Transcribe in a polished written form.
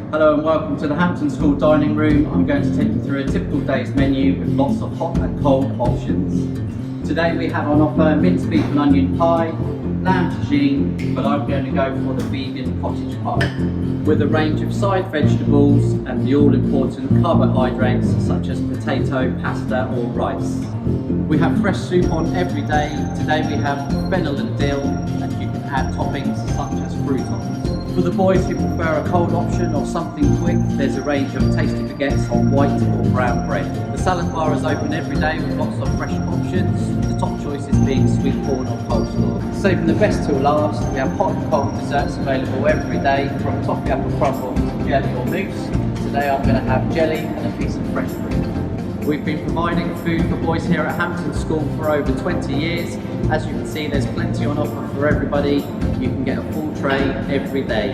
Hello and welcome to the Hampton School dining room. I'm going to take you through a typical day's menu with lots of hot and cold options. Today we have on offer minced beef and onion pie, lamb tagine, but I'm going to go for the vegan cottage pie, with a range of side vegetables and the all-important carbohydrates such as potato, pasta or rice. We have fresh soup on every day. Today we have fennel and dill, and you can add toppings such as croutons. For the boys who prefer a cold option or something quick, there's a range of tasty baguettes on white or brown bread. The salad bar is open every day with lots of fresh options, the top choices being sweet corn or coleslaw. Saving the best till last, we have hot and cold desserts available every day, from toffee apple crumble to jelly or mousse. Today I'm going to have jelly and a piece of fresh fruit. We've been providing food for boys here at Hampton School for over 20 years. As you can see, there's plenty on offer for everybody. You can get a full tray every day.